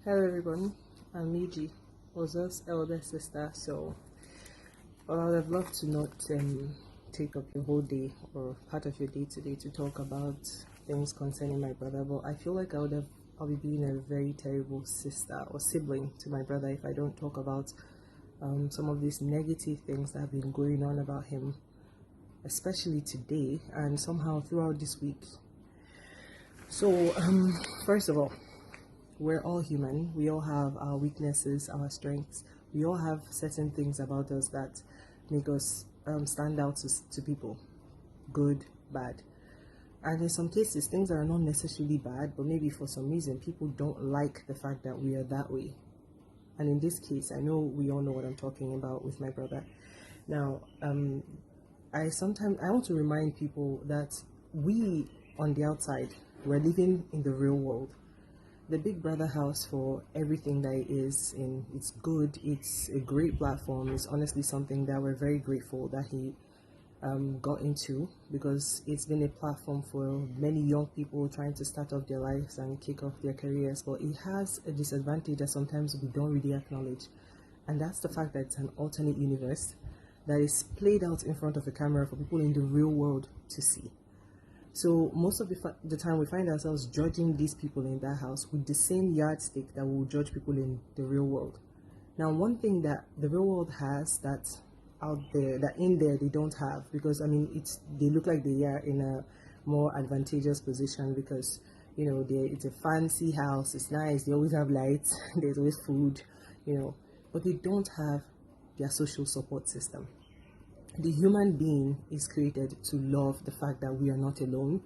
Hello everyone, I'm Miji, Oza's elder sister. So I would have loved to not take up your whole day or part of your day today to talk about things concerning my brother, but I feel like I'll be being a very terrible sister or sibling to my brother if I don't talk about some of these negative things that have been going on about him, especially today and somehow throughout this week. So first of all, we're all human. We all have our weaknesses, our strengths. We all have certain things about us that make us stand out to people, good, bad. And in some cases, things that are not necessarily bad, but maybe for some reason, people don't like the fact that we are that way. And in this case, I know we all know what I'm talking about with my brother. Now, I want to remind people that we on the outside, we're living in the real world. The Big Brother house, for everything that it is, it's good, it's a great platform. It's honestly something that we're very grateful that he got into, because it's been a platform for many young people trying to start off their lives and kick off their careers. But it has a disadvantage that sometimes we don't really acknowledge, and that's the fact that it's an alternate universe that is played out in front of a camera for people in the real world to see. So most of the time we find ourselves judging these people in that house with the same yardstick that we will judge people in the real world. Now, one thing that the real world has that's out there, that in there they don't have, because they look like they are in a more advantageous position because it's a fancy house, it's nice, they always have lights, there's always food, but they don't have their social support system. The human being is created to love the fact that we are not alone.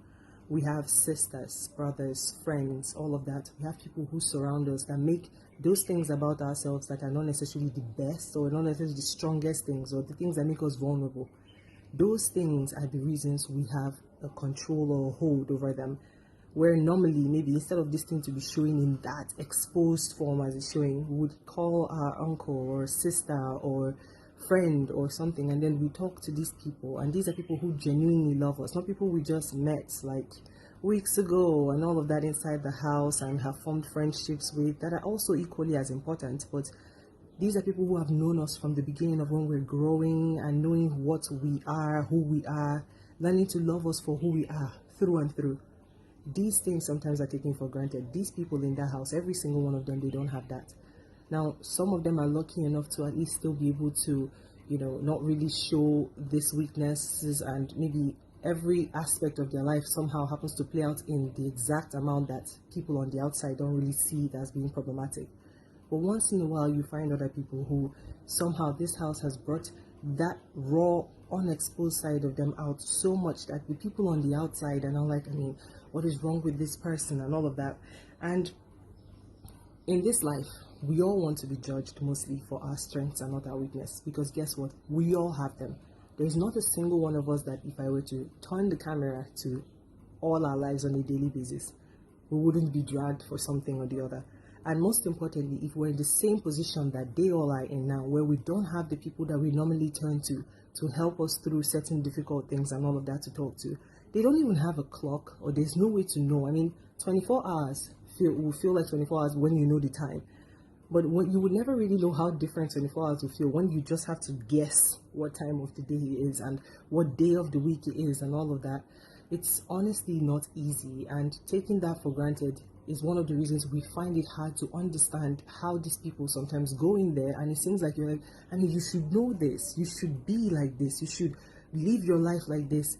We have sisters, brothers, friends, all of that. We have people who surround us that make those things about ourselves that are not necessarily the best or not necessarily the strongest things or the things that make us vulnerable. Those things are the reasons we have a control or a hold over them. Where normally, maybe instead of this thing to be showing in that exposed form as it's showing, we would call our uncle or sister or friend or something, and then we talk to these people, and these are people who genuinely love us, not people we just met like weeks ago and all of that inside the house and have formed friendships with that are also equally as important. But these are people who have known us from the beginning of when we're growing and knowing what we are, who we are, learning to love us for who we are through and through. These things sometimes are taken for granted. These people in that house, every single one of them, they don't have that. Now, some of them are lucky enough to at least still be able to, not really show these weaknesses, and maybe every aspect of their life somehow happens to play out in the exact amount that people on the outside don't really see it as being problematic. But once in a while, you find other people who somehow this house has brought that raw, unexposed side of them out so much that the people on the outside are now like, what is wrong with this person and all of that. And in this life, we all want to be judged mostly for our strengths and not our weakness, because guess what? We all have them. There's not a single one of us that if I were to turn the camera to all our lives on a daily basis, we wouldn't be dragged for something or the other. And most importantly, if we're in the same position that they all are in now, where we don't have the people that we normally turn to help us through certain difficult things and all of that to talk to, they don't even have a clock, or there's no way to know. 24 hours will feel like 24 hours when you know the time. But you would never really know how different 24 hours will feel when you just have to guess what time of the day it is and what day of the week it is and all of that. It's honestly not easy, and taking that for granted is one of the reasons we find it hard to understand how these people sometimes go in there, and it seems like you're like, you should know this, you should be like this, you should live your life like this.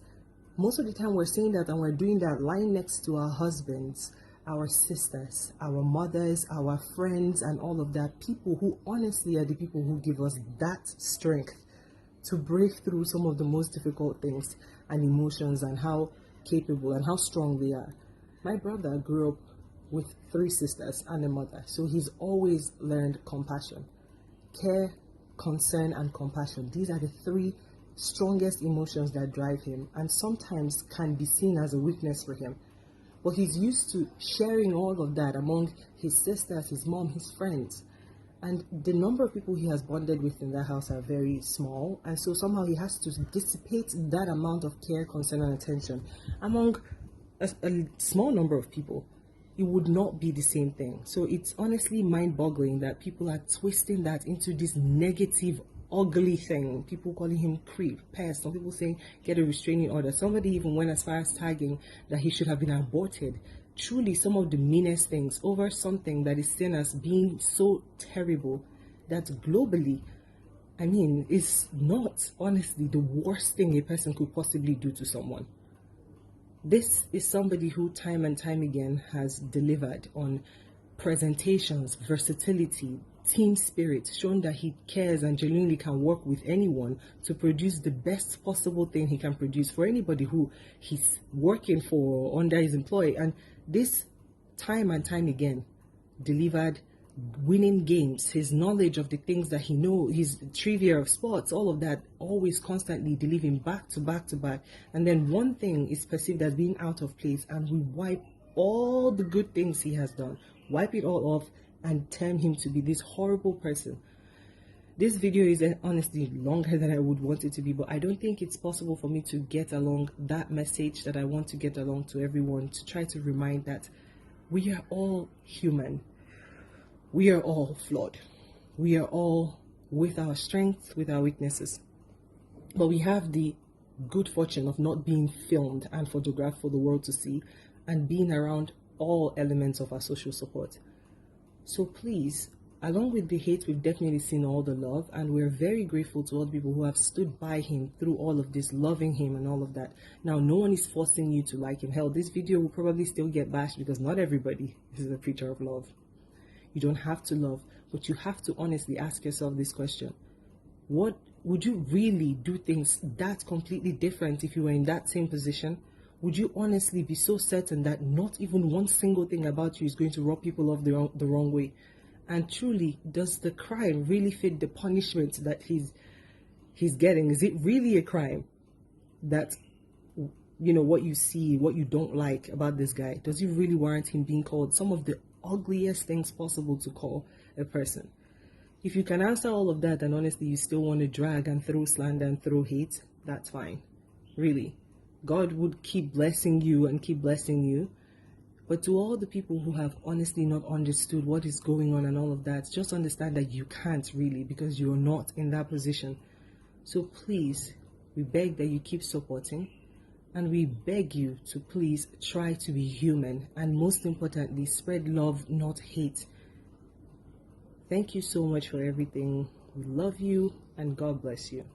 Most of the time we're saying that, and we're doing that lying next to our husbands, our sisters, our mothers, our friends, and all of that. People who honestly are the people who give us that strength to break through some of the most difficult things and emotions, and how capable and how strong they are. My brother grew up with 3 sisters and a mother, so he's always learned compassion. Care, concern, and compassion. These are the 3 strongest emotions that drive him, and sometimes can be seen as a weakness for him. But he's used to sharing all of that among his sisters, his mom, his friends. And the number of people he has bonded with in that house are very small. And so somehow he has to dissipate that amount of care, concern, and attention among a small number of people. it would not be the same thing. So it's honestly mind-boggling that people are twisting that into this negative, ugly thing. People calling him creep, pest. Some people saying get a restraining order. Somebody even went as far as tagging that he should have been aborted. Truly some of the meanest things over something that is seen as being so terrible that globally, I mean, it's not honestly the worst thing a person could possibly do to someone. This is somebody who time and time again has delivered on presentations, versatility, team spirit, showing that he cares and genuinely can work with anyone to produce the best possible thing he can produce for anybody who he's working for or under his employ. And this time and time again delivered winning games, his knowledge of the things that he knows, his trivia of sports, all of that, always constantly delivering back to back to back. And then one thing is perceived as being out of place, and we wipe all the good things he has done, wipe it all off, and turn him to be this horrible person. This video is honestly longer than I would want it to be, but I don't think it's possible for me to get along that message that I want to get along to everyone, to try to remind that we are all human. We are all flawed. We are all with our strengths, with our weaknesses. But we have the good fortune of not being filmed and photographed for the world to see, and being around all elements of our social support. So please, along with the hate, we've definitely seen all the love, and we're very grateful to all the people who have stood by him through all of this, loving him and all of that. Now, no one is forcing you to like him. Hell, this video will probably still get bashed because not everybody is a preacher of love. You don't have to love, but you have to honestly ask yourself this question. What would you really do things that completely different if you were in that same position? Would you honestly be so certain that not even one single thing about you is going to rub people off the wrong way? And truly, does the crime really fit the punishment that he's getting? Is it really a crime that, you know, what you see, what you don't like about this guy, does it really warrant him being called some of the ugliest things possible to call a person? If you can answer all of that and honestly you still want to drag and throw slander and throw hate, that's fine. Really, God would keep blessing you and keep blessing you. But to all the people who have honestly not understood what is going on and all of that, just understand that you can't really, because you're not in that position. So please, we beg that you keep supporting. And we beg you to please try to be human, and most importantly, spread love, not hate. Thank you so much for everything. We love you, and God bless you.